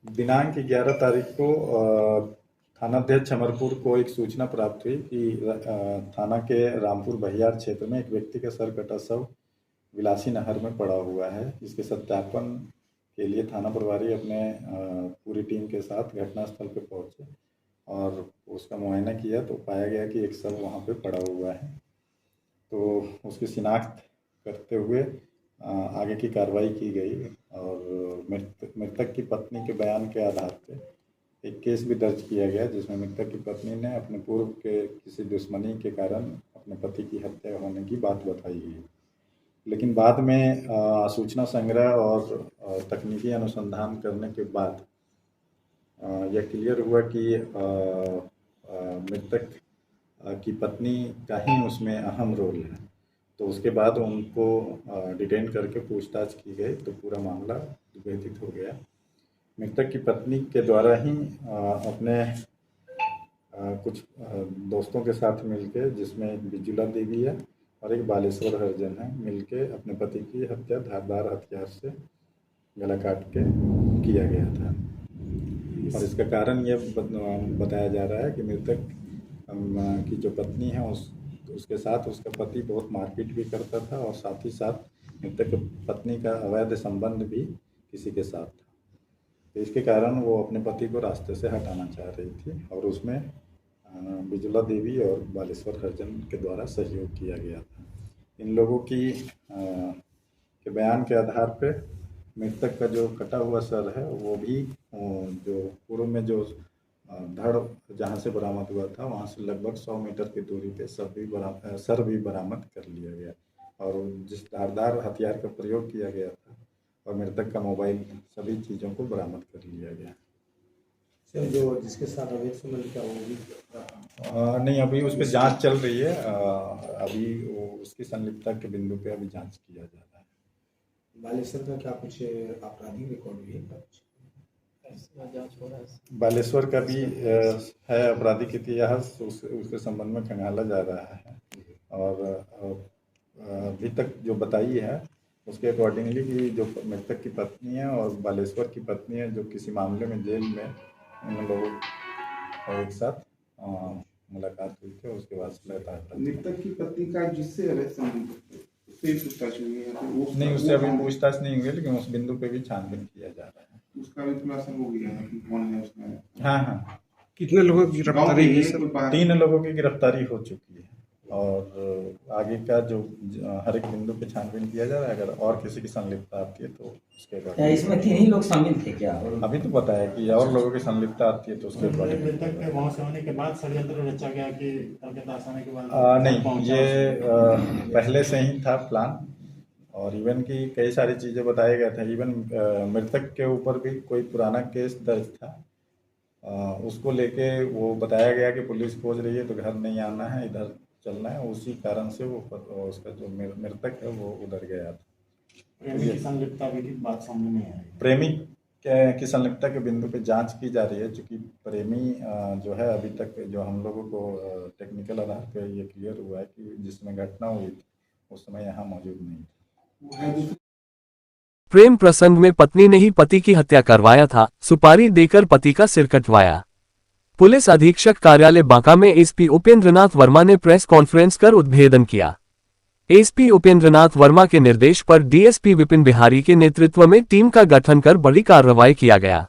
दिनांक 11 तारीख को थानाध्यक्ष अमरपुर को एक सूचना प्राप्त हुई कि थाना के रामपुर बहियार क्षेत्र में एक व्यक्ति का सर कटा शव विलासी नहर में पड़ा हुआ है। इसके सत्यापन के लिए थाना प्रभारी अपने पूरी टीम के साथ घटनास्थल पर पहुंचे और उसका मुआयना किया तो पाया गया कि एक शव वहां पे पड़ा हुआ है। तो उसकी शिनाख्त करते हुए आगे की कार्रवाई की गई और मृतक की पत्नी के बयान के आधार पे एक केस भी दर्ज किया गया, जिसमें मृतक की पत्नी ने अपने पूर्व के किसी दुश्मनी के कारण अपने पति की हत्या होने की बात बताई है। लेकिन बाद में सूचना संग्रह और तकनीकी अनुसंधान करने के बाद यह क्लियर हुआ कि मृतक की पत्नी का ही उसमें अहम रोल है। तो उसके बाद उनको डिटेन करके पूछताछ की गई तो पूरा मामला विवेचित हो गया। मृतक की पत्नी के द्वारा ही अपने कुछ दोस्तों के साथ मिलके, जिसमें एक बिजुला देवी है और एक बालेश्वर हरिजन है, मिलके अपने पति की हत्या धारदार हथियार से गला काट के किया गया था। और इसका कारण यह बताया जा रहा है कि मृतक की जो पत्नी है उसके साथ उसका पति बहुत मारपीट भी करता था और साथ ही साथ मृतक पत्नी का अवैध संबंध भी किसी के साथ था। तो इसके कारण वो अपने पति को रास्ते से हटाना चाह रही थी और उसमें बिजुला देवी और बालेश्वर हरिजन के द्वारा सहयोग किया गया था। इन लोगों की के बयान के आधार पे मृतक का जो कटा हुआ सर है वो भी जो पूर्व में जो धड़ जहाँ से बरामद हुआ था वहाँ से लगभग 100 मीटर की दूरी पे सर भी बरामद कर लिया गया और जिस धारदार हथियार का प्रयोग किया गया था और मृतक का मोबाइल, सभी चीज़ों को बरामद कर लिया गया। सर, जो जिसके साथ अवैध संबंध क्या वो भी नहीं, अभी उस पर जाँच चल रही है। अभी उसकी संलिप्तता के बिंदु पे अभी जाँच किया जा रहा है। बालेश्वर का क्या कुछ आपराधिक रिकॉर्ड भी है? बालेश्वर का भी है आपराधिक इतिहास, उसके संबंध में खंगाला जा रहा है और अभी तक जो बताई है उसके अकॉर्डिंगली कि जो मृतक की पत्नी है और बालेश्वर की पत्नी है, जो किसी मामले में जेल में इन लोगों एक साथ मुलाकात हुई थी, उसके बाद मृतक की पत्नी का जिससे उससे पूछताछ हुई है? नहीं, उससे अभी पूछताछ नहीं हुई, लेकिन उस बिंदु पे भी छानबीन किया जा रहा है। उसका भी खुलासा हो गया है कि कौन है उसमें? हाँ। कितने लोगों की गिरफ्तारी हुई सर? 3 लोगों की गिरफ्तारी हो चुकी है और आगे का जो हर एक बिंदु पे छानबीन किया जा रहा है। अगर और किसी की संलिप्तता आती है तो उसके बाद इसमें 3 ही लोग शामिल थे क्या? अभी तो बताया कि और लोगों की संलिप्तता आती है तो उसके बाद मृतक के वहां से होने के बाद षड्यंत्र रचा गया कि कलकत्ता आने के बाद नहीं, ये पहले से ही था प्लान और इवन की कई सारी चीज़ें बताया गया था। इवन मृतक के ऊपर भी कोई पुराना केस दर्ज था, उसको लेके वो बताया गया कि पुलिस खोज रही है तो घर नहीं आना है, इधर चलना है। उसी कारण से वो उसका जो मृतक है वो उधर गया था। प्रेमी की संलिप्तता की बात सामने नहीं आई। प्रेमी की संलिप्तता के बिंदु पे जांच की जा रही है, चूँकि प्रेमी जो है अभी तक जो हम लोगों को टेक्निकल आधार पर ये क्लियर हुआ है कि जिसमें घटना हुई थी उस समय यहाँ मौजूद नहीं था। प्रेम प्रसंग में पत्नी ने ही पति की हत्या करवाया था, सुपारी देकर पति का सिर कटवाया। पुलिस अधीक्षक कार्यालय बांका में एसपी उपेंद्रनाथ वर्मा ने प्रेस कॉन्फ्रेंस कर उद्भेदन किया। एसपी उपेंद्रनाथ वर्मा के निर्देश पर डीएसपी विपिन बिहारी के नेतृत्व में टीम का गठन कर बड़ी कार्रवाई किया गया।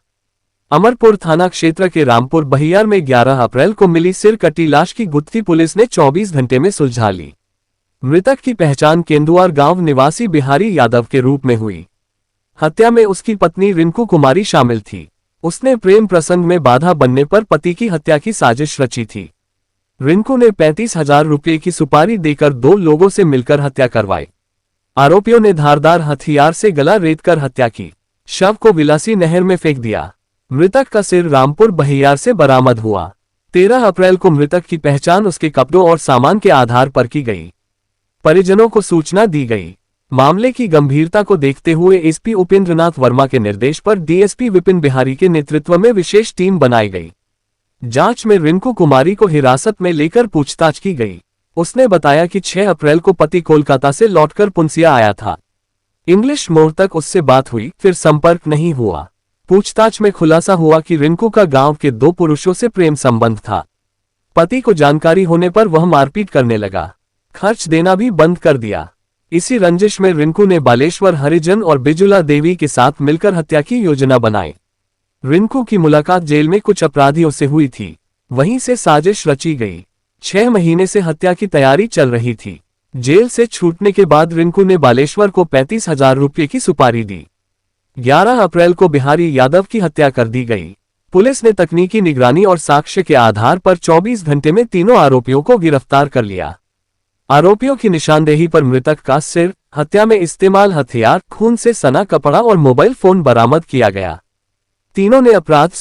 अमरपुर थाना क्षेत्र के रामपुर बहियार में 11 अप्रैल को मिली सिर कटी लाश की गुत्थी पुलिस ने 24 घंटे में सुलझा ली। मृतक की पहचान केंदुआर गांव निवासी बिहारी यादव के रूप में हुई। हत्या में उसकी पत्नी रिंकू कुमारी शामिल थी। उसने प्रेम प्रसंग में बाधा बनने पर पति की हत्या की साजिश रची थी। रिंकू ने 35,000 रुपये की सुपारी देकर 2 लोगों से मिलकर हत्या करवाई। आरोपियों ने धारदार हथियार से गला रेतकर हत्या की। शव को विलासी नहर में फेंक दिया। मृतक का सिर रामपुर बहियार से बरामद हुआ। 13 अप्रैल को मृतक की पहचान उसके कपड़ों और सामान के आधार पर की गई। परिजनों को सूचना दी गई। मामले की गंभीरता को देखते हुए एसपी उपेंद्रनाथ वर्मा के निर्देश पर डीएसपी विपिन बिहारी के नेतृत्व में विशेष टीम बनाई गई। जांच में रिंकू कुमारी को हिरासत में लेकर पूछताछ की गई। उसने बताया कि 6 अप्रैल को पति कोलकाता से लौटकर पुंसिया आया था। इंग्लिश मोड़ तक उससे बात हुई, फिर संपर्क नहीं हुआ। पूछताछ में खुलासा हुआ कि रिंकू का गांव के 2 पुरुषों से प्रेम संबंध था। पति को जानकारी होने पर वह मारपीट करने लगा, खर्च देना भी बंद कर दिया। इसी रंजिश में रिंकू ने बालेश्वर हरिजन और बिजुला देवी के साथ मिलकर हत्या की योजना बनाई। रिंकू की मुलाकात जेल में कुछ अपराधियों से हुई थी, वहीं से साजिश रची गई। 6 महीने से हत्या की तैयारी चल रही थी। जेल से छूटने के बाद रिंकू ने बालेश्वर को 35,000 रुपये की सुपारी दी। 11 अप्रैल को बिहारी यादव की हत्या कर दी गई। पुलिस ने तकनीकी निगरानी और साक्ष्य के आधार पर 24 घंटे में तीनों आरोपियों को गिरफ्तार कर लिया। आरोपियों की निशानदेही पर मृतक का सिर, हत्या में इस्तेमाल हथियार, खून से सना कपड़ा और मोबाइल फोन बरामद किया गया। तीनों ने अपराध